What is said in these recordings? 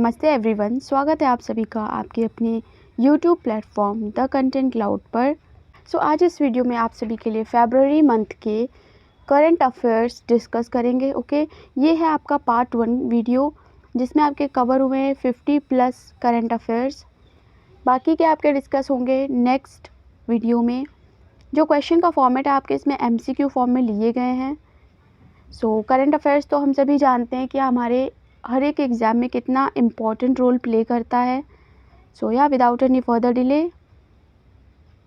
नमस्ते एवरीवन, स्वागत है आप सभी का आपके अपने YouTube platform the content cloud पर। आज इस वीडियो में आप सभी के लिए फरवरी मंथ के करंट अफेयर्स डिस्कस करेंगे। ये है आपका पार्ट 1 वीडियो जिसमें आपके कवर हुए हैं 50+ करंट अफेयर्स। बाकी के आपके डिस्कस होंगे नेक्स्ट वीडियो में। जो क्वेश्चन का फॉर्मेट है आपके इसमें MCQ फॉर्म में लिए गए हैं। करंट अफेयर्स तो हम सभी जानते हैं कि हमारे हर एक एग्ज़ाम में कितना इम्पॉर्टेंट रोल प्ले करता है। Without any further delay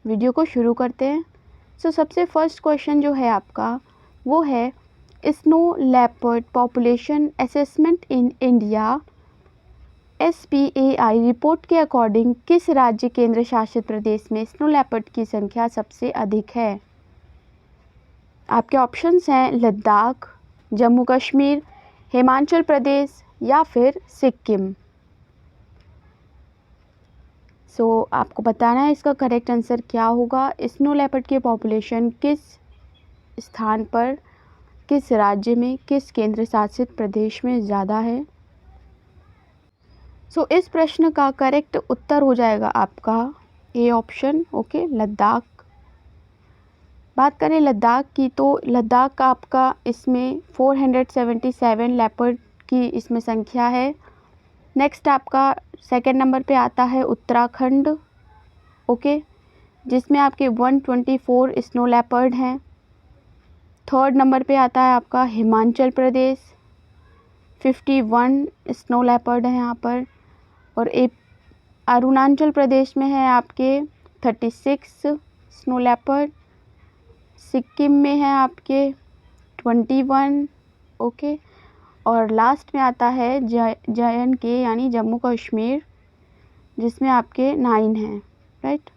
video को शुरू करते हैं। सबसे फर्स्ट क्वेश्चन जो है आपका वो है snow leopard population assessment in India SPAI report के अकॉर्डिंग किस राज्य केंद्र शासित प्रदेश में स्नो लेपर्ड की संख्या सबसे अधिक है? आपके ऑप्शंस हैं लद्दाख, जम्मू कश्मीर, हिमाचल प्रदेश या फिर सिक्किम। आपको बताना है इसका करेक्ट आंसर क्या होगा। स्नो लेपर्ड की पॉपुलेशन किस स्थान पर, किस राज्य में, किस केंद्र शासित प्रदेश में ज़्यादा है? इस प्रश्न का करेक्ट उत्तर हो जाएगा आपका ए ऑप्शन, लद्दाख। बात करें लद्दाख की तो लद्दाख का आपका इसमें 477 लेपर्ड की इसमें संख्या है। नेक्स्ट आपका सेकंड नंबर पे आता है उत्तराखंड, जिसमें आपके 124 स्नो लेपर्ड हैं। थर्ड नंबर पे आता है आपका हिमाचल प्रदेश, 51 स्नो लेपर्ड हैं यहाँ पर। और एक अरुणाचल प्रदेश में है आपके 36 स्नो लेपर्ड। सिक्किम में है आपके 21, और लास्ट में आता है JNK यानी जम्मू कश्मीर, जिसमें आपके 9 हैं, राइट।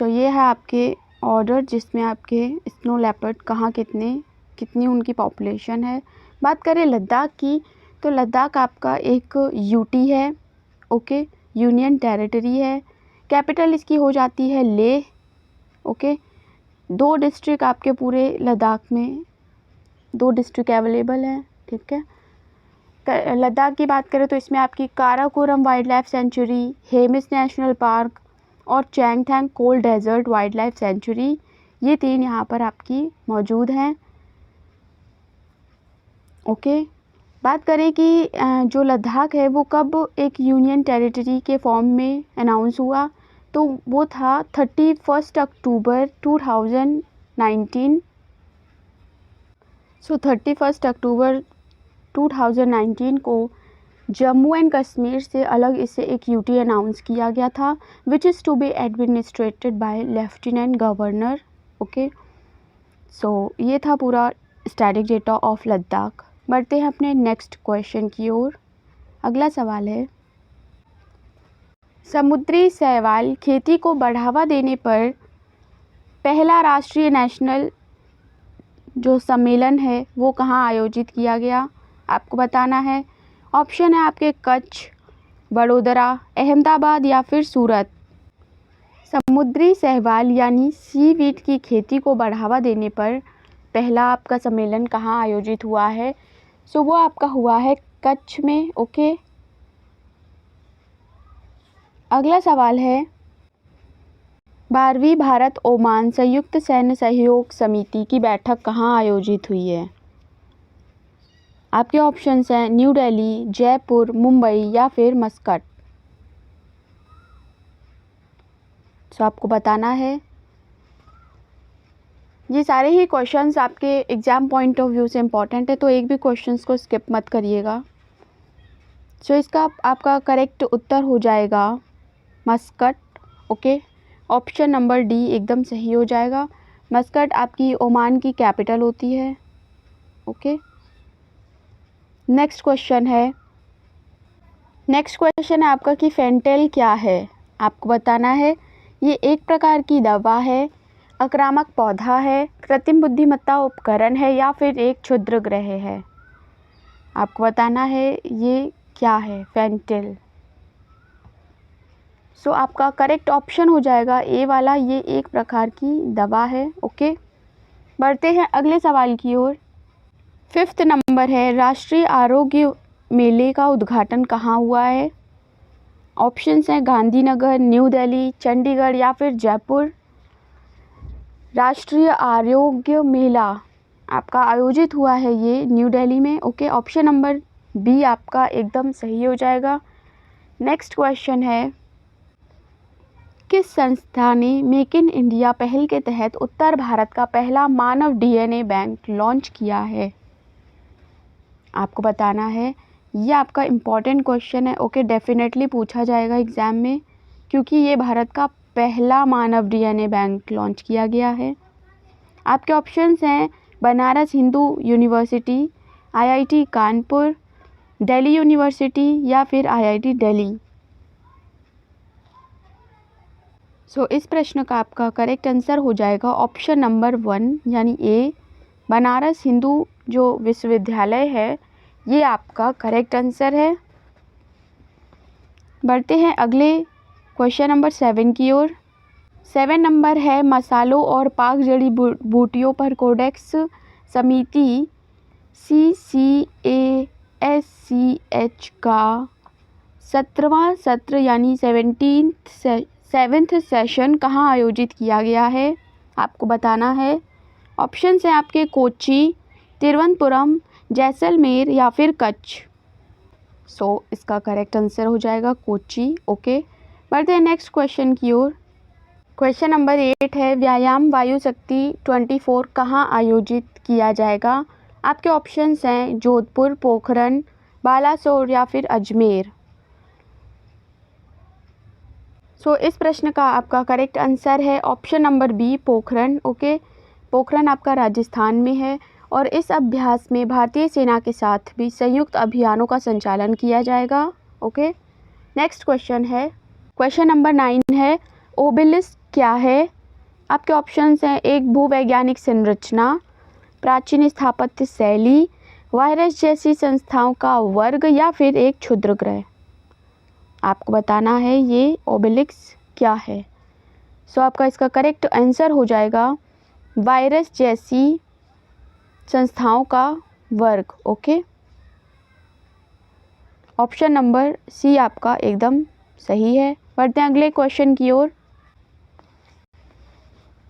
ये है आपके ऑर्डर जिसमें आपके स्नो लेपर्ड कहाँ कितनी उनकी पॉपुलेशन है। बात करें लद्दाख की तो लद्दाख आपका एक UT है, यूनियन टेरिटरी है। कैपिटल इसकी हो जाती है लेह, 2 डिस्ट्रिक्ट आपके पूरे लद्दाख में 2 डिस्ट्रिक्ट अवेलेबल हैं, ठीक है। लद्दाख की बात करें तो इसमें आपकी Karakoram wildlife sanctuary, Hemis national park और Changthang cold desert wildlife sanctuary, ये 3 यहाँ पर आपकी मौजूद हैं। बात करें कि जो लद्दाख है वो कब एक यूनियन टेरिटरी के फॉर्म में अनाउंस हुआ, तो वो था 31 अक्टूबर 2019। 31 अक्टूबर 2019 को जम्मू एंड कश्मीर से अलग इसे एक UT अनाउंस किया गया था, which is to be administered by lieutenant governor. ये था पूरा स्टैटिक डेटा ऑफ लद्दाख। बढ़ते हैं अपने नेक्स्ट क्वेश्चन की ओर। अगला सवाल है समुद्री शैवाल खेती को बढ़ावा देने पर पहला राष्ट्रीय नेशनल जो सम्मेलन है वो कहाँ आयोजित किया गया? आपको बताना है। ऑप्शन है आपके कच्छ, बड़ोदरा, अहमदाबाद या फिर सूरत। समुद्री शैवाल यानी सीवीड की खेती को बढ़ावा देने पर पहला आपका सम्मेलन कहाँ आयोजित हुआ है? वो आपका हुआ है कच्छ में। अगला सवाल है 12वीं भारत ओमान संयुक्त सैन्य सहयोग समिति की बैठक कहाँ आयोजित हुई है? आपके ऑप्शंस हैं न्यू दिल्ली, जयपुर, मुंबई या फिर मस्कट। आपको बताना है। ये सारे ही क्वेश्चंस आपके एग्ज़ाम पॉइंट ऑफ व्यू से इम्पॉर्टेंट है, तो एक भी क्वेश्चंस को स्किप मत करिएगा। इसका आपका करेक्ट उत्तर हो जाएगा मस्कट। ऑप्शन नंबर डी एकदम सही हो जाएगा। मस्कट आपकी ओमान की कैपिटल होती है। नेक्स्ट क्वेश्चन है आपका कि फेंटेल क्या है? आपको बताना है। ये एक प्रकार की दवा है, आक्रामक पौधा है, कृत्रिम बुद्धिमत्ता उपकरण है या फिर एक क्षुद्र ग्रह है? आपको बताना है ये क्या है फेंटेल। आपका करेक्ट ऑप्शन हो जाएगा ए वाला, ये एक प्रकार की दवा है। बढ़ते हैं अगले सवाल की ओर। 5th नंबर है राष्ट्रीय आरोग्य मेले का उद्घाटन कहाँ हुआ है? ऑप्शंस हैं गांधीनगर, न्यू दिल्ली, चंडीगढ़ या फिर जयपुर। राष्ट्रीय आरोग्य मेला आपका आयोजित हुआ है ये न्यू दिल्ली में। ओके, ऑप्शन नंबर बी आपका एकदम सही हो जाएगा। नेक्स्ट क्वेश्चन है, किस संस्था ने मेक इन इंडिया पहल के तहत उत्तर भारत का पहला मानव डीएनए बैंक लॉन्च किया है? आपको बताना है। ये आपका इम्पॉर्टेंट क्वेश्चन है। ओके, डेफिनेटली पूछा जाएगा एग्ज़ाम में, क्योंकि ये भारत का पहला मानव डीएनए बैंक लॉन्च किया गया है। आपके ऑप्शंस हैं Banaras Hindu university, IIT Kanpur, Delhi university या फिर आईआईटी दिल्ली। सो इस प्रश्न का आपका करेक्ट आंसर हो जाएगा ऑप्शन नंबर 1 यानी ए, बनारस हिंदू जो विश्वविद्यालय है, ये आपका करेक्ट आंसर है। बढ़ते हैं अगले क्वेश्चन नंबर 7 की ओर। 7 नंबर है, मसालों और पाक जड़ी बूटियों पर कोडेक्स समिति CCASCH का 17वां सत्र यानी 7th सेशन कहाँ आयोजित किया गया है? आपको बताना है। ऑप्शंस हैं आपके कोच्चि, तिरुवनंतपुरम, जैसलमेर या फिर कच्छ। सो इसका करेक्ट आंसर हो जाएगा कोच्चि। ओके, बढ़ते हैं नेक्स्ट क्वेश्चन की ओर। क्वेश्चन नंबर 8 है, व्यायाम वायु शक्ति 24 कहाँ आयोजित किया जाएगा? आपके ऑप्शंस हैं जोधपुर, पोखरण, बालासोर या फिर अजमेर। सो इस प्रश्न का आपका करेक्ट आंसर है option number B, Pokhran. Okay, Pokhran आपका राजस्थान में है और इस अभ्यास में भारतीय सेना के साथ भी संयुक्त अभियानों का संचालन किया जाएगा। ओके, नेक्स्ट क्वेश्चन है, क्वेश्चन नंबर 9 है, ओबेलिस्क क्या है? आपके ऑप्शंस हैं एक भूवैज्ञानिक संरचना, प्राचीन स्थापत्य शैली, वायरस जैसी संस्थाओं का वर्ग या फिर एक क्षुद्र ग्रह। आपको बताना है ये ओबेलिस्क क्या है। सो आपका इसका करेक्ट आंसर हो जाएगा वायरस जैसी संस्थाओं का वर्ग। ओके, ऑप्शन नंबर सी आपका एकदम सही है। बढ़ते हैं अगले क्वेश्चन की ओर।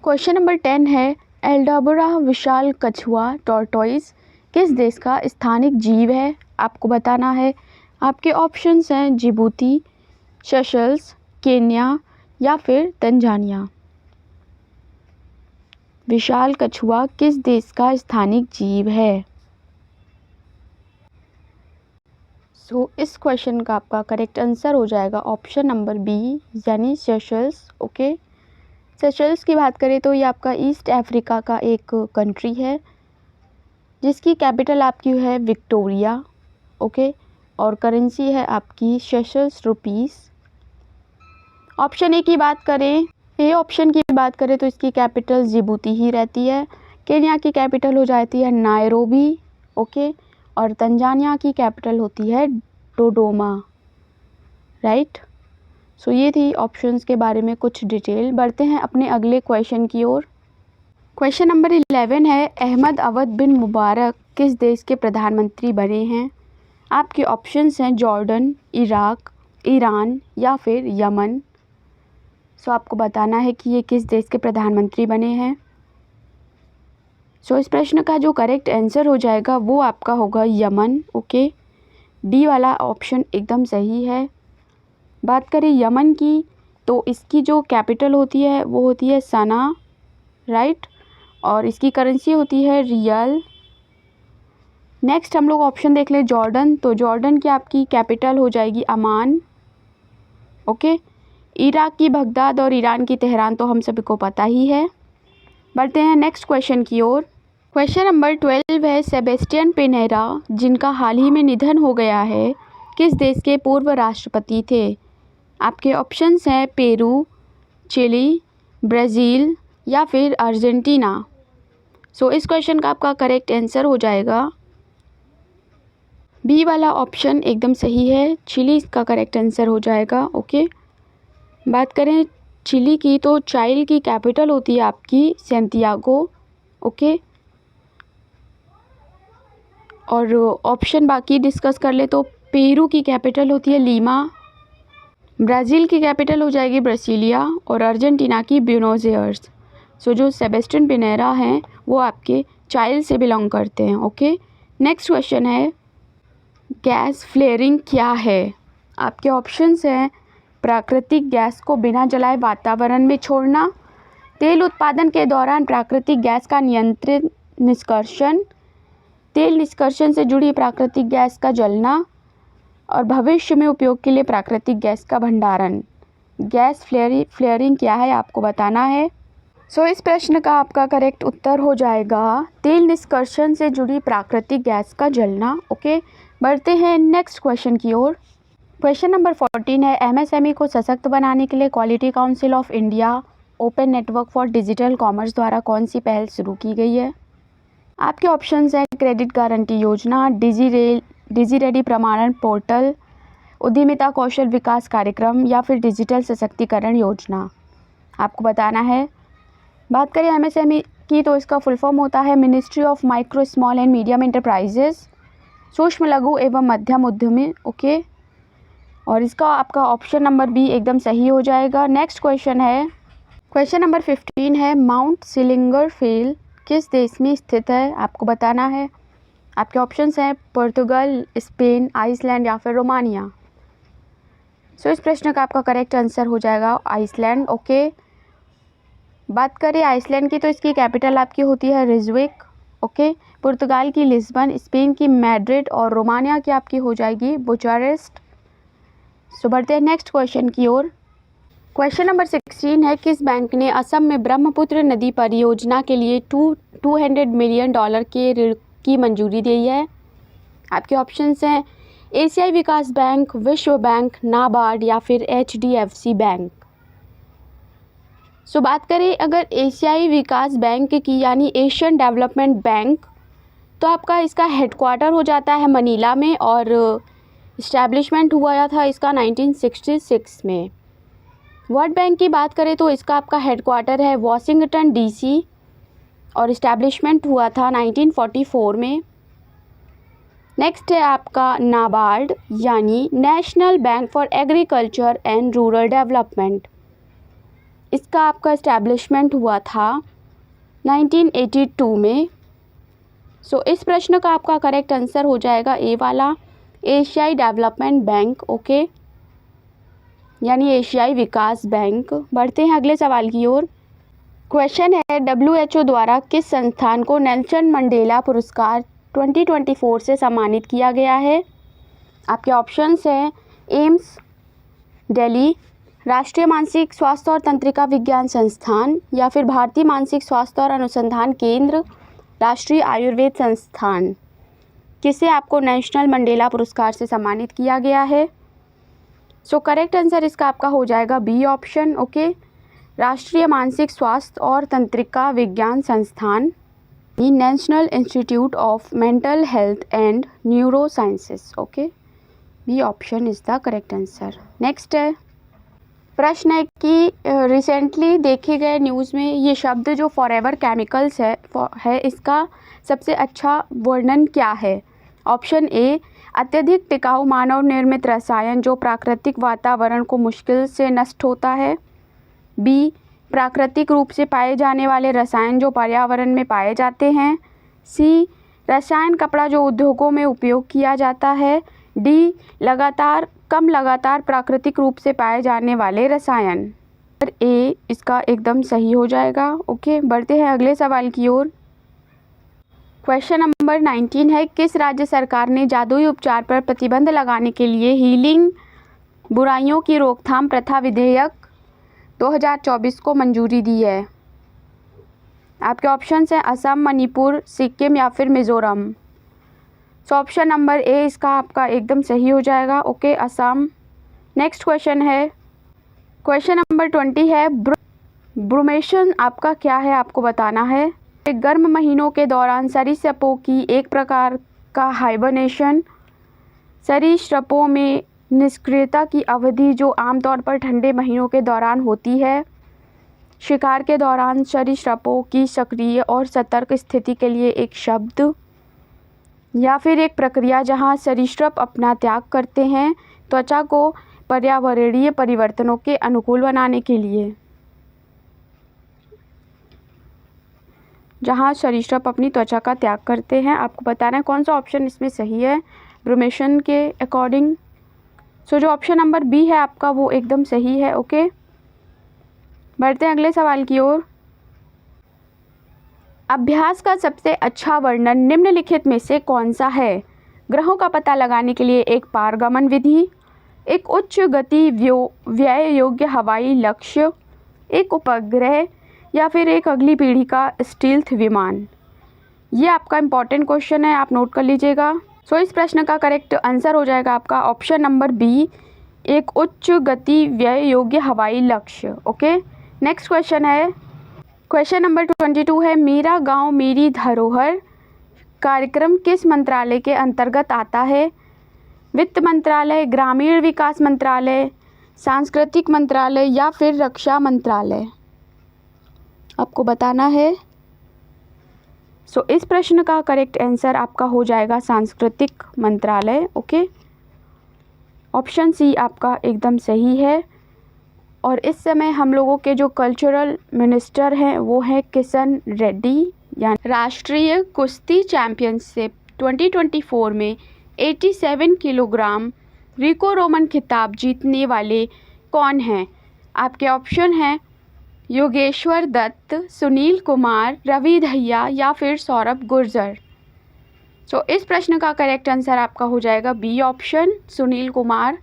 क्वेश्चन नंबर 10 है, एल्डाबरा विशाल कछुआ टॉर्टोइस किस देश का स्थानिक जीव है? आपको बताना है। आपके ऑप्शंस हैं जिबूती, सेशल्स, केन्या या फिर तंजानिया। विशाल कछुआ किस देश का स्थानिक जीव है? सो इस क्वेश्चन का आपका करेक्ट आंसर हो जाएगा ऑप्शन नंबर बी यानी सेशल्स। ओके, सेशल्स की बात करें तो ये आपका ईस्ट अफ्रीका का एक कंट्री है जिसकी कैपिटल आपकी है विक्टोरिया। ओके, और करेंसी है आपकी सेशल्स रुपीस। ऑप्शन ए की बात करें, ए ऑप्शन की बात करें तो इसकी कैपिटल जिबूती ही रहती है। केन्या की कैपिटल हो जाती है नायरोबी। ओके, और तंजानिया की कैपिटल होती है डोडोमा। राइट, सो ये थी ऑप्शंस के बारे में कुछ डिटेल। बढ़ते हैं अपने अगले क्वेश्चन की ओर। क्वेश्चन नंबर 11 है, अहमद अवध बिन मुबारक किस देश के प्रधानमंत्री बने हैं? आपके ऑप्शंस हैं जॉर्डन, इराक, ईरान या फिर यमन। सो आपको बताना है कि ये किस देश के प्रधानमंत्री बने हैं। सो इस प्रश्न का जो करेक्ट आंसर हो जाएगा वो आपका होगा यमन। ओके, डी वाला ऑप्शन एकदम सही है। बात करें यमन की तो इसकी जो कैपिटल होती है वो होती है सना। राइट, और इसकी करेंसी होती है रियल। नेक्स्ट हम लोग ऑप्शन देख लें जॉर्डन, तो जॉर्डन की आपकी कैपिटल हो जाएगी अमान। ओके, इराक की बगदाद और ईरान की तेहरान तो हम सभी को पता ही है। बढ़ते हैं नेक्स्ट क्वेश्चन की ओर। क्वेश्चन नंबर 12 है, सेबेस्टियन पिनेरा जिनका हाल ही में निधन हो गया है किस देश के पूर्व राष्ट्रपति थे? आपके ऑप्शंस हैं पेरू, चिली, ब्राज़ील या फिर अर्जेंटीना। सो इस क्वेश्चन का आपका करेक्ट आंसर हो जाएगा बी वाला ऑप्शन एकदम सही है, चिली इसका करेक्ट आंसर हो जाएगा। ओके, बात करें चिली की तो चाइल की कैपिटल होती है आपकी सैंटियागो। ओके, और ऑप्शन बाकी डिस्कस कर ले तो पेरू की कैपिटल होती है लीमा, ब्राज़ील की कैपिटल हो जाएगी ब्रासिलिया और अर्जेंटीना की ब्यूनोस एयर्स। सो जो सेबेस्टियन पिनेरा हैं वो आपके चाइल्ड से बिलोंग करते हैं। ओके, नेक्स्ट क्वेश्चन है गैस फ्लेयरिंग क्या है। आपके ऑप्शंस हैं प्राकृतिक गैस को बिना जलाए वातावरण में छोड़ना, तेल उत्पादन के दौरान प्राकृतिक गैस का नियंत्रित निष्कर्षण, तेल निष्कर्षण से जुड़ी प्राकृतिक गैस का जलना और भविष्य में उपयोग के लिए प्राकृतिक गैस का भंडारण। गैस फ्लेयरिंग क्या है आपको बताना है। सो इस प्रश्न का आपका करेक्ट उत्तर हो जाएगा तेल निष्कर्षण से जुड़ी प्राकृतिक गैस का जलना। ओके, बढ़ते हैं नेक्स्ट क्वेश्चन की ओर। क्वेश्चन नंबर 14 है एमएसएमई को सशक्त बनाने के लिए quality council of India open network for digital commerce द्वारा कौन सी पहल शुरू की गई है। आपके ऑप्शंस हैं क्रेडिट गारंटी योजना, डिजी रेडी प्रमाणन पोर्टल, उद्यमिता कौशल विकास कार्यक्रम या फिर डिजिटल सशक्तिकरण योजना। आपको बताना है। बात करें एमएसएमई की तो इसका फुल फॉर्म होता है ministry of micro small and medium enterprises, सूक्ष्म लघु एवं मध्यम उद्यमी। ओके, और इसका आपका ऑप्शन नंबर बी एकदम सही हो जाएगा। नेक्स्ट क्वेश्चन है क्वेश्चन नंबर 15 है माउंट सिलिंगरफेल किस देश में स्थित है। आपको बताना है। आपके ऑप्शंस हैं पुर्तगाल, स्पेन, आइसलैंड या फिर रोमानिया। सो इस प्रश्न का आपका करेक्ट आंसर हो जाएगा आइसलैंड। ओके, बात करें आइसलैंड की तो इसकी कैपिटल आपकी होती है रिजविक। ओके, पुर्तगाल की लिस्बन, स्पेन की मैड्रिड और रोमानिया की आपकी हो जाएगी बुचारेस्ट। सो बढ़ते हैं नेक्स्ट क्वेश्चन की ओर। क्वेश्चन नंबर 16 है किस बैंक ने असम में ब्रह्मपुत्र नदी परियोजना के लिए $200 मिलियन के ऋण की मंजूरी दी है। आपके ऑप्शंस हैं एशियाई विकास बैंक, विश्व बैंक, नाबार्ड या फिर HDFC बैंक। सो बात करें अगर एशियाई विकास बैंक की यानी एशियन डेवलपमेंट बैंक, तो आपका इसका हेडक्वार्टर हो जाता है मनीला में और इस्टेब्लिशमेंट हुआ था इसका 1966 में। वर्ल्ड बैंक की बात करें तो इसका आपका हेडक्वार्टर है वॉशिंगटन DC और इस्टेब्लिशमेंट हुआ था 1944 में। नेक्स्ट है आपका नाबार्ड यानी national bank for agriculture and rural development. इसका आपका इस्टेब्लिशमेंट हुआ था 1982 में। सो इस प्रश्न का आपका करेक्ट आंसर हो जाएगा ए वाला एशियाई डेवलपमेंट बैंक। ओके, यानी एशियाई विकास बैंक। बढ़ते हैं अगले सवाल की ओर। क्वेश्चन है WHO द्वारा किस संस्थान को नेल्सन मंडेला पुरस्कार 2024 से सम्मानित किया गया है। आपके ऑप्शंस हैं एम्स दिल्ली, राष्ट्रीय मानसिक स्वास्थ्य और तंत्रिका विज्ञान संस्थान या फिर भारतीय मानसिक स्वास्थ्य और अनुसंधान केंद्र, राष्ट्रीय आयुर्वेद संस्थान। किसे आपको नेशनल मंडेला पुरस्कार से सम्मानित किया गया है। सो करेक्ट आंसर इसका आपका हो जाएगा बी ऑप्शन। ओके, राष्ट्रीय मानसिक स्वास्थ्य और तंत्रिका विज्ञान संस्थान, national institute of mental health and neuro sciences. Okay, B option is the correct answer. Next है प्रश्न है कि रिसेंटली देखे गए न्यूज़ में ये शब्द जो फॉरएवर केमिकल्स है इसका सबसे अच्छा वर्णन क्या है। ऑप्शन ए अत्यधिक टिकाऊ मानव निर्मित रसायन जो प्राकृतिक वातावरण को मुश्किल से नष्ट होता है। बी प्राकृतिक रूप से पाए जाने वाले रसायन जो पर्यावरण में पाए जाते हैं। सी रसायन कपड़ा जो उद्योगों में उपयोग किया जाता है। डी कम लगातार प्राकृतिक रूप से पाए जाने वाले रसायन। ए इसका एकदम सही हो जाएगा। ओके, बढ़ते हैं अगले सवाल की ओर। क्वेश्चन नंबर 19 है किस राज्य सरकार ने जादुई उपचार पर प्रतिबंध लगाने के लिए हीलिंग बुराइयों की रोकथाम प्रथा विधेयक 2024 को मंजूरी दी है। आपके ऑप्शंस हैं असम, मणिपुर, सिक्किम या फिर मिजोरम। सो ऑप्शन नंबर ए इसका आपका एकदम सही हो जाएगा। ओके, असम। नेक्स्ट क्वेश्चन है क्वेश्चन नंबर 20 है ब्रूमेशन आपका क्या है आपको बताना है। गर्म महीनों के दौरान सरीसृपों की एक प्रकार का हाइबरनेशन, सरीसृपों में निष्क्रियता की अवधि जो आमतौर पर ठंडे महीनों के दौरान होती है, शिकार के दौरान सरीसृपों की सक्रिय और सतर्क स्थिति के लिए एक शब्द, या फिर एक प्रक्रिया जहां सरीसृप अपना त्याग करते हैं त्वचा को पर्यावरणीय परिवर्तनों के अनुकूल बनाने के लिए। जहां सरीसृप अपनी त्वचा का त्याग करते हैं। आपको बताना है कौन सा ऑप्शन इसमें सही है ब्रूमेशन के अकॉर्डिंग। सो जो ऑप्शन नंबर बी है आपका वो एकदम सही है। ओके, बढ़ते हैं अगले सवाल की ओर। अभ्यास का सबसे अच्छा वर्णन निम्नलिखित में से कौन सा है? ग्रहों का पता लगाने के लिए एक पारगमन विधि, एक उच्च गति व्यय योग्य हवाई लक्ष्य, एक उपग्रह, या फिर एक अगली पीढ़ी का स्टील्थ विमान। ये आपका इम्पॉर्टेंट क्वेश्चन है, आप नोट कर लीजिएगा। सो इस प्रश्न का करेक्ट आंसर हो जाएगा आपका ऑप्शन नंबर बी, एक उच्च गति व्यय योग्य हवाई लक्ष्य। ओके, नेक्स्ट क्वेश्चन है, क्वेश्चन नंबर 22 है, मेरा गांव मेरी धरोहर कार्यक्रम किस मंत्रालय के अंतर्गत आता है? वित्त मंत्रालय, ग्रामीण विकास मंत्रालय, सांस्कृतिक मंत्रालय, या फिर रक्षा मंत्रालय? आपको बताना है। सो इस प्रश्न का करेक्ट आंसर आपका हो जाएगा सांस्कृतिक मंत्रालय। ओके, ऑप्शन सी आपका एकदम सही है। और इस समय हम लोगों के जो कल्चरल मिनिस्टर हैं वो है किशन रेड्डी। यानी राष्ट्रीय कुश्ती चैंपियनशिप 2024 में 87 किलोग्राम रिको रोमन खिताब जीतने वाले कौन हैं? आपके ऑप्शन हैं योगेश्वर दत्त, सुनील कुमार, रवि दहिया, या फिर सौरभ गुर्जर। सो इस प्रश्न का करेक्ट आंसर आपका हो जाएगा बी ऑप्शन, सुनील कुमार।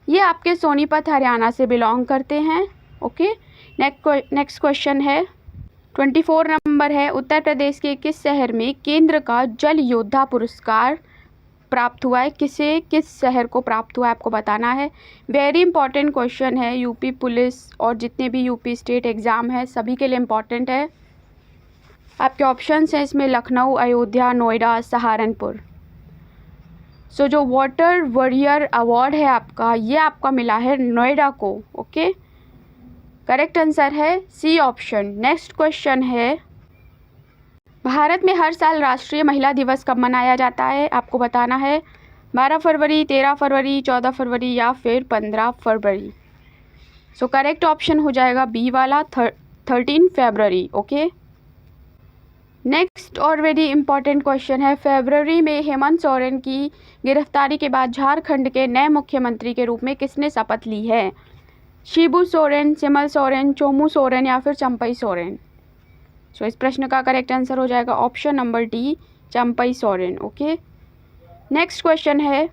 ये आपके सोनीपत हरियाणा से बिलोंग करते हैं। ओके, नेक्स्ट क्वेश्चन है 24 नंबर है, उत्तर प्रदेश के किस शहर में केंद्र का जल योद्धा पुरस्कार प्राप्त हुआ है? किस शहर को प्राप्त हुआ है आपको बताना है। वेरी इंपॉर्टेंट क्वेश्चन है, यूपी पुलिस और जितने भी यूपी स्टेट एग्ज़ाम है सभी के लिए इम्पॉर्टेंट है। आपके ऑप्शंस हैं इसमें लखनऊ, अयोध्या, नोएडा, सहारनपुर। सो जो वाटर वॉरियर अवार्ड है आपका, ये आपका मिला है नोएडा को। ओके, करेक्ट आंसर है सी ऑप्शन। नेक्स्ट क्वेश्चन है, भारत में हर साल राष्ट्रीय महिला दिवस कब मनाया जाता है? आपको बताना है 12 फरवरी, 13 फरवरी, 14 फरवरी, या फिर 15 फरवरी। सो करेक्ट ऑप्शन हो जाएगा बी वाला 13 फरवरी। ओके, नेक्स्ट और वेरी इंपॉर्टेंट क्वेश्चन है, फरवरी में हेमंत सोरेन की गिरफ्तारी के बाद झारखंड के नए मुख्यमंत्री के रूप में किसने शपथ ली है? शिबू सोरेन, सिमल सोरेन, चोमू सोरेन, या फिर चंपई सोरेन? सो इस प्रश्न का करेक्ट आंसर हो जाएगा option number D, Champai Soren. Okay, next question है,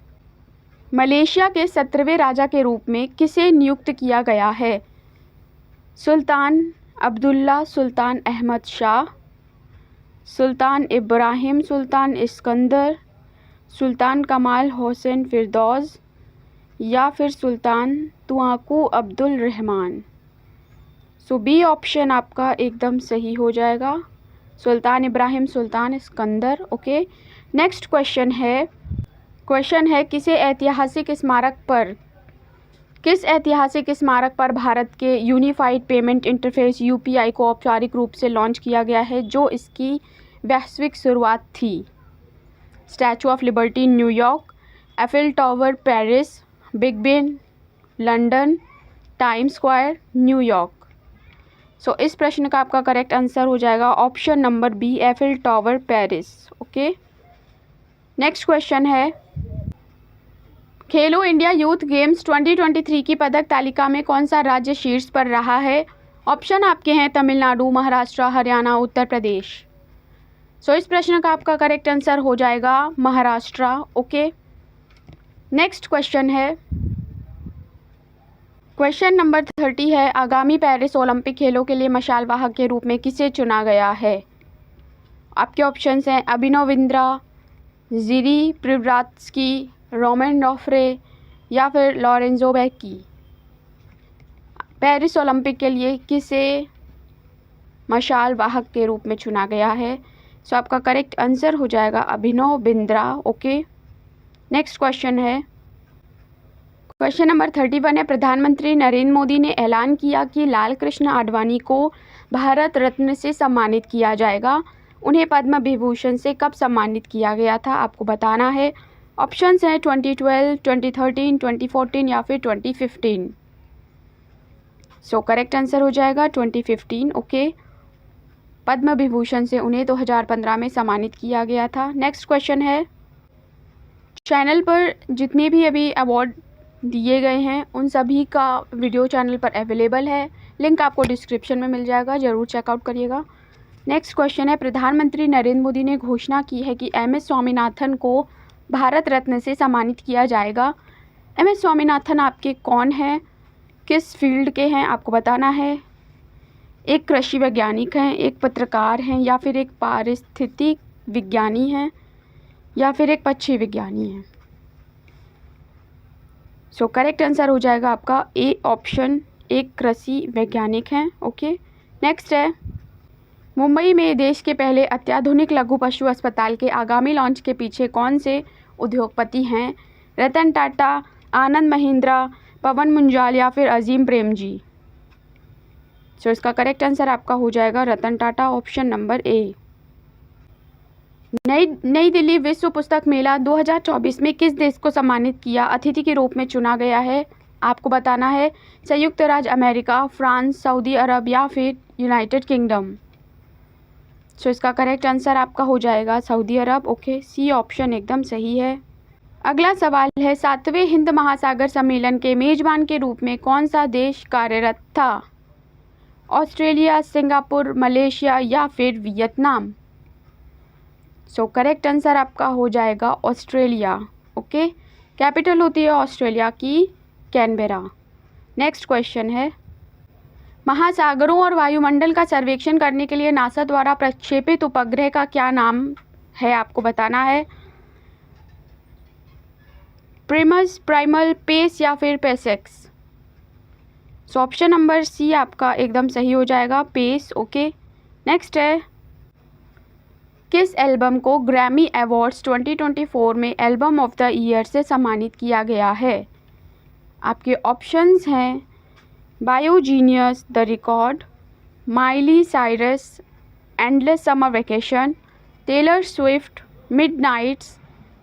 मलेशिया के 17वें राजा के रूप में किसे नियुक्त किया गया है? सुल्तान अब्दुल्ला, सुल्तान अहमद शाह, सुल्तान इब्राहिम, सुल्तान इस्कंदर, सुल्तान कमाल हुसैन फिरदौस, या फिर सुल्तान तुआकू अब्दुल रहमान? सो बी ऑप्शन आपका एकदम सही हो जाएगा, सुल्तान इब्राहिम, सुल्तान इस्कंदर। ओके, नेक्स्ट क्वेश्चन है, किस ऐतिहासिक स्मारक पर भारत के यूनिफाइड पेमेंट इंटरफेस यूपीआई को औपचारिक रूप से लॉन्च किया गया है, जो इसकी वैश्विक शुरुआत थी? Statue of liberty New York, Eiffel tower Paris, big Ben London, time square New York. सो इस प्रश्न का आपका करेक्ट आंसर हो जाएगा option number B, Eiffel tower Paris. Okay, next question है, खेलो इंडिया यूथ गेम्स 2023 की पदक तालिका में कौन सा राज्य शीर्ष पर रहा है? ऑप्शन आपके हैं तमिलनाडु, महाराष्ट्र, हरियाणा, उत्तर प्रदेश। सो इस प्रश्न का आपका करेक्ट आंसर हो जाएगा महाराष्ट्र। ओके, नेक्स्ट क्वेश्चन है, क्वेश्चन नंबर 30 है, आगामी पेरिस ओलंपिक खेलों के लिए मशाल वाहक के रूप में किसे चुना गया है? आपके ऑप्शंस हैं अभिनव बिंद्रा, जिरी प्रिव्रात्स्की, रोमन डॉफ्रे, या फिर लॉरेंजो बैकी। पेरिस ओलंपिक के लिए किसे मशाल वाहक के रूप में चुना गया है? सो आपका करेक्ट आंसर हो जाएगा Abhinav Bindra. Okay, next question है, क्वेश्चन नंबर 31 है, प्रधानमंत्री नरेंद्र मोदी ने ऐलान किया कि लाल कृष्ण आडवाणी को भारत रत्न से सम्मानित किया जाएगा। उन्हें पद्म विभूषण से कब सम्मानित किया गया था? आपको बताना है। ऑप्शंस हैं 2012, 2013, 2014 या फिर 2015। सो करेक्ट आंसर हो जाएगा 2015। ओके, पद्म विभूषण से उन्हें 2015 में सम्मानित किया गया था। नेक्स्ट क्वेश्चन है, चैनल पर जितने भी अभी अवार्ड दिए गए हैं उन सभी का वीडियो चैनल पर अवेलेबल है, लिंक आपको डिस्क्रिप्शन में मिल जाएगा, ज़रूर चेकआउट करिएगा। नेक्स्ट क्वेश्चन है, प्रधानमंत्री नरेंद्र मोदी ने घोषणा की है कि एम एस स्वामीनाथन को भारत रत्न से सम्मानित किया जाएगा। एम एस स्वामीनाथन आपके कौन हैं, किस फील्ड के हैं? आपको बताना है। एक कृषि वैज्ञानिक हैं, एक पत्रकार हैं, या फिर एक पारिस्थितिक विज्ञानी हैं, या फिर एक पक्षी विज्ञानी हैं। सो करेक्ट आंसर हो जाएगा आपका ए ऑप्शन, एक कृषि वैज्ञानिक हैं। ओके, नेक्स्ट है, मुंबई में देश के पहले अत्याधुनिक लघु पशु अस्पताल के आगामी लॉन्च के पीछे कौन से उद्योगपति हैं? रतन टाटा, आनंद महिंद्रा, पवन मुंजाल या फिर अजीम प्रेमजी? सो इसका करेक्ट आंसर आपका हो जाएगा Ratan Tata, option number A. नई दिल्ली विश्व पुस्तक मेला 2024 में किस देश को सम्मानित किया अतिथि के रूप में चुना गया है? आपको बताना है। संयुक्त राज्य अमेरिका, फ्रांस, सऊदी अरब या फिर यूनाइटेड किंगडम? सो इसका करेक्ट आंसर आपका हो जाएगा सऊदी अरब। ओके, सी ऑप्शन एकदम सही है। अगला सवाल है, 7वें हिंद महासागर सम्मेलन के मेजबान के रूप में कौन सा देश कार्यरत था? ऑस्ट्रेलिया, सिंगापुर, मलेशिया या फिर वियतनाम? सो करेक्ट आंसर आपका हो जाएगा ऑस्ट्रेलिया। ओके, कैपिटल होती है ऑस्ट्रेलिया की कैनबेरा। नेक्स्ट क्वेश्चन है, महासागरों और वायुमंडल का सर्वेक्षण करने के लिए नासा द्वारा प्रक्षेपित उपग्रह का क्या नाम है? आपको बताना है। प्रिमस, प्राइमल, पेस या फिर पेसेक्स? सो ऑप्शन नंबर सी आपका एकदम सही हो जाएगा, पेस। ओके, नेक्स्ट है, किस एल्बम को ग्रैमी अवार्ड्स 2024 में एल्बम ऑफ द ईयर से सम्मानित किया गया है? आपके ऑप्शंस हैं boygenius, the record, Miley Cyrus, endless summer vacation, Taylor Swift, midnights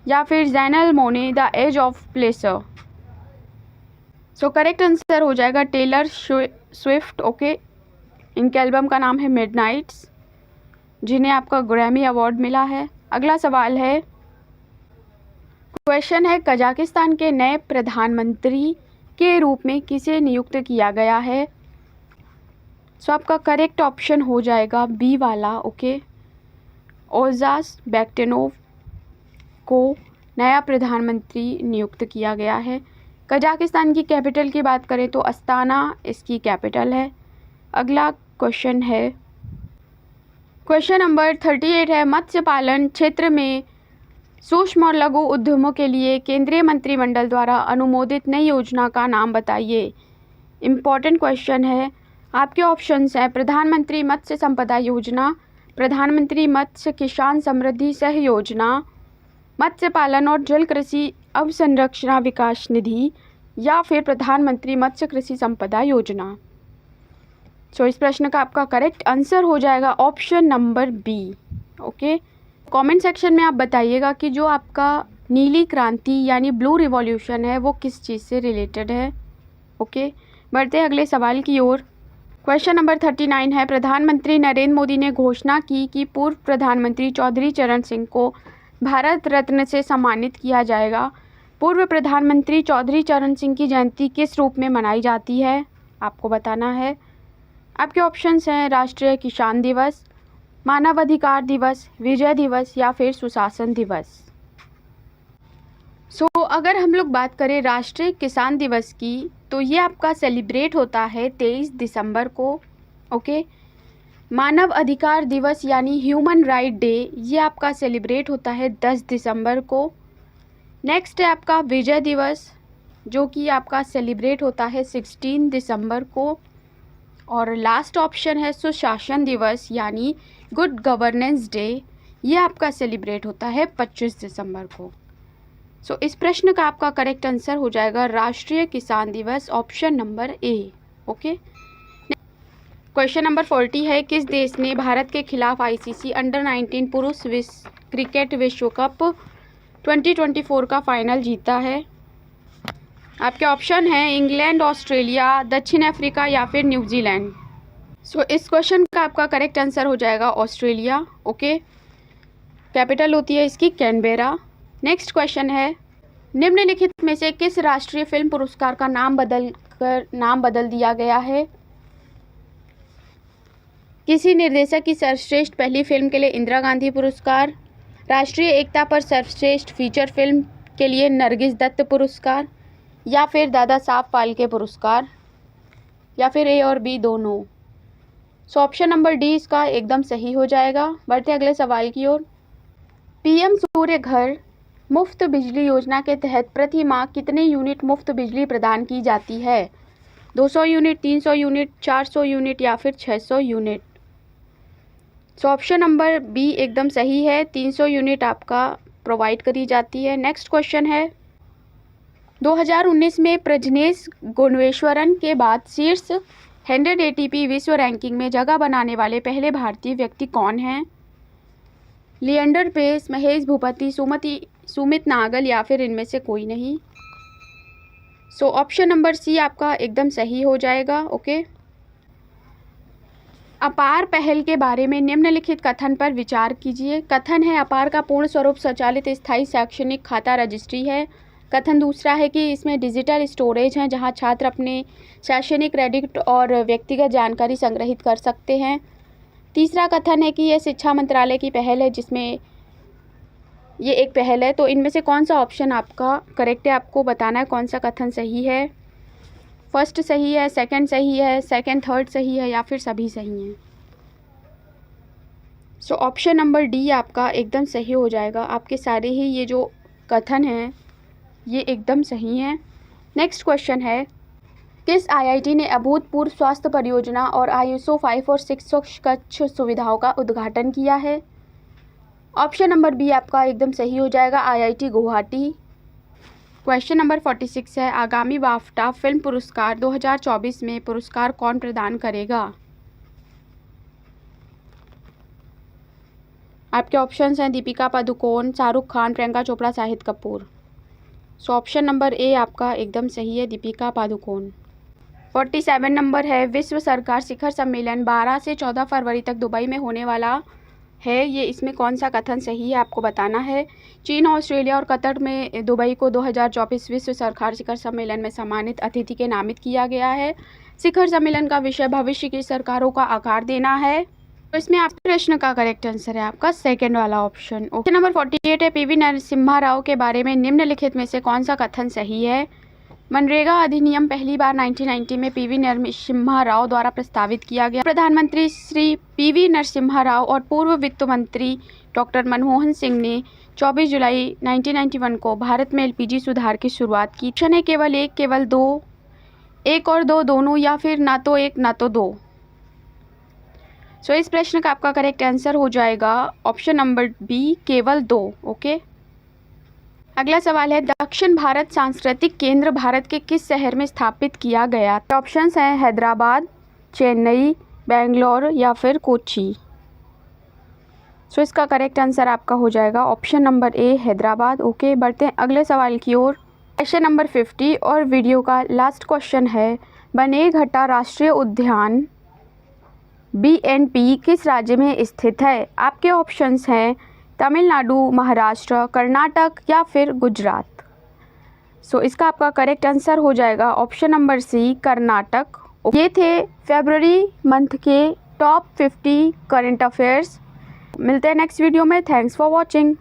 या फिर Janelle Monae, the age of pleasure? So correct answer हो जाएगा टेलर स्विफ्ट। ओके, इनके एल्बम का नाम है मिडनाइट्स, जिन्हें आपका ग्रैमी अवार्ड मिला है। अगला सवाल है, क्वेश्चन है, कजाकिस्तान के नए प्रधानमंत्री के रूप में किसे नियुक्त किया गया है? सो आपका करेक्ट ऑप्शन हो जाएगा बी वाला। ओके, ओजास बैक्टेनोव को नया प्रधानमंत्री नियुक्त किया गया है। कजाकिस्तान की कैपिटल की बात करें तो अस्ताना इसकी कैपिटल है। अगला क्वेश्चन है, क्वेश्चन नंबर 38 है, मत्स्य पालन क्षेत्र में सूक्ष्म और लघु उद्यमों के लिए केंद्रीय मंत्रिमंडल द्वारा अनुमोदित नई योजना का नाम बताइए। इम्पॉर्टेंट क्वेश्चन है। आपके ऑप्शंस हैं प्रधानमंत्री मत्स्य संपदा योजना, प्रधानमंत्री मत्स्य किसान समृद्धि सह योजना, मत्स्य पालन और जल कृषि अवसंरचना विकास निधि या फिर प्रधानमंत्री मत्स्य कृषि संपदा योजना। सो इस प्रश्न का आपका करेक्ट आंसर हो जाएगा option number B. Okay, comment section में आप बताइएगा कि जो आपका नीली क्रांति यानी ब्लू रिवॉल्यूशन है वो किस चीज़ से रिलेटेड है। ओके, बढ़ते हैं अगले सवाल की ओर। क्वेश्चन नंबर 39 है, प्रधानमंत्री नरेंद्र मोदी ने घोषणा की कि पूर्व प्रधानमंत्री चौधरी चरण सिंह को भारत रत्न से सम्मानित किया जाएगा। पूर्व प्रधानमंत्री चौधरी चरण सिंह की जयंती किस रूप में मनाई जाती है? आपको बताना है। आपके ऑप्शंस हैं राष्ट्रीय किसान दिवस, मानवाधिकार दिवस, विजय दिवस या फिर सुशासन दिवस। सो अगर हम लोग बात करें राष्ट्रीय किसान दिवस की, तो ये आपका सेलिब्रेट होता है 23 दिसंबर को। ओके, मानव अधिकार दिवस यानी ह्यूमन राइट डे, ये आपका सेलिब्रेट होता है 10 दिसंबर को। नेक्स्ट है आपका विजय दिवस, जो कि आपका सेलिब्रेट होता है 16 दिसंबर को। और लास्ट ऑप्शन है सुशासन दिवस यानी गुड गवर्नेंस डे, ये आपका सेलिब्रेट होता है 25 दिसंबर को। सो इस प्रश्न का आपका करेक्ट आंसर हो जाएगा राष्ट्रीय किसान दिवस, option number A. Okay, question number 40 है, किस देश ने भारत के खिलाफ आईसीसी अंडर-19 पुरुष क्रिकेट विश्व कप 2024 का फाइनल जीता है? आपके ऑप्शन हैं इंग्लैंड, ऑस्ट्रेलिया, दक्षिण अफ्रीका या फिर न्यूजीलैंड। सो इस क्वेश्चन का आपका करेक्ट आंसर हो जाएगा ऑस्ट्रेलिया। ओके, कैपिटल होती है इसकी कैनबेरा। नेक्स्ट क्वेश्चन है, निम्नलिखित में से किस राष्ट्रीय फिल्म पुरस्कार का नाम बदल दिया गया है? किसी निर्देशक की सर्वश्रेष्ठ पहली फिल्म के लिए इंदिरा गांधी पुरस्कार, राष्ट्रीय एकता पर सर्वश्रेष्ठ फीचर फिल्म के लिए नरगिस दत्त पुरस्कार, या फिर दादा साहब फाल्के पुरस्कार, या फिर ए और बी दोनों। सो ऑप्शन नंबर डी इसका एकदम सही हो जाएगा। बढ़ते अगले सवाल की ओर। पीएम सूर्य घर मुफ्त बिजली योजना के तहत प्रति माह कितने यूनिट मुफ्त बिजली प्रदान की जाती है? 200 यूनिट, 300 यूनिट, 400 यूनिट या फिर 600 unit. So option number B एकदम सही है, 300 यूनिट आपका प्रोवाइड करी जाती है। नेक्स्ट क्वेश्चन है, 2019 में प्रजनेश गुणेश्वरन के बाद शीर्ष 100 एटीपी विश्व रैंकिंग में जगह बनाने वाले पहले भारतीय व्यक्ति कौन हैं? लिएंडर पेस, महेश भूपति, सुमित नागल या फिर इनमें से कोई नहीं। सो ऑप्शन नंबर सी आपका एकदम सही हो जाएगा। ओके, अपार पहल के बारे में निम्नलिखित कथन पर विचार कीजिए। कथन है, अपार का पूर्ण स्वरूप स्वचालित स्थायी शैक्षणिक खाता रजिस्ट्री है। कथन दूसरा है कि इसमें डिजिटल स्टोरेज है जहां छात्र अपने शैक्षणिक क्रेडिट और व्यक्तिगत जानकारी संग्रहित कर सकते हैं। तीसरा कथन है कि यह शिक्षा मंत्रालय की पहल है, जिसमें ये एक पहल है। तो इनमें से कौन सा ऑप्शन आपका करेक्ट है, आपको बताना है कौन सा कथन सही है। फर्स्ट सही है, सेकंड सही है, थर्ड सही है या फिर सभी सही हैं। सो ऑप्शन नंबर डी आपका एकदम सही हो जाएगा। आपके सारे ही ये जो कथन हैं ये एकदम सही हैं। नेक्स्ट क्वेश्चन है, किस आईआईटी ने अभूतपूर्व स्वास्थ्य परियोजना और ISO 5 और 6 स्वच्छ सुविधाओं का उद्घाटन किया है? ऑप्शन नंबर बी आपका एकदम सही हो जाएगा, IIT गुवाहाटी। क्वेश्चन नंबर 46 है, आगामी बाफ्टा फिल्म पुरस्कार 2024 में पुरस्कार कौन प्रदान करेगा? आपके ऑप्शंस हैं दीपिका पादुकोण, शाहरुख खान, प्रियंका चोपड़ा, शाहिद कपूर। सो ऑप्शन नंबर ए आपका एकदम सही है, दीपिका पादुकोण। 47 नंबर है, विश्व सरकार शिखर सम्मेलन 12 से 14 फरवरी तक दुबई में होने वाला है। ये इसमें कौन सा कथन सही है आपको बताना है। चीन, ऑस्ट्रेलिया और कतर में दुबई को 2024 विश्व सरकार शिखर सम्मेलन में सम्मानित अतिथि के नामित किया गया है। शिखर सम्मेलन का विषय भविष्य की सरकारों का आकार देना है। तो इसमें आपके प्रश्न का करेक्ट आंसर है आपका सेकंड वाला ऑप्शन। ऑप्शन नंबर 48 है, PV नरसिम्हा राव के बारे में निम्नलिखित में से कौन सा कथन सही है? मनरेगा अधिनियम पहली बार 1990 में PV नरसिम्हा राव द्वारा प्रस्तावित किया गया। प्रधानमंत्री श्री PV नरसिम्हा राव और पूर्व वित्त मंत्री डॉक्टर मनमोहन सिंह ने 24 जुलाई 1991 को भारत में LPG सुधार की शुरुआत की। ऑप्शन है केवल एक, केवल दो, एक और दो, दोनों, या फिर ना तो एक ना तो दो। सो इस प्रश्न का आपका करेक्ट आंसर हो जाएगा ऑप्शन नंबर बी, केवल दो। ओके, अगला सवाल है, दक्षिण भारत सांस्कृतिक केंद्र भारत के किस शहर में स्थापित किया गया? ऑप्शंस हैं हैदराबाद, चेन्नई, बेंगलोर या फिर कोच्चि। सो इसका करेक्ट आंसर आपका हो जाएगा option number A, Hyderabad. Okay, बढ़ते हैं अगले सवाल की ओर। क्वेश्चन नंबर 50 और वीडियो का लास्ट क्वेश्चन है, बनेघट्टा राष्ट्रीय उद्यान BNP किस राज्य में स्थित है? आपके ऑप्शंस हैं तमिलनाडु, महाराष्ट्र, कर्नाटक या फिर गुजरात। सो इसका आपका करेक्ट आंसर हो जाएगा ऑप्शन नंबर सी, कर्नाटक। ये थे फरवरी मंथ के टॉप 50 करंट अफेयर्स। मिलते हैं नेक्स्ट वीडियो में। Thanks for watching.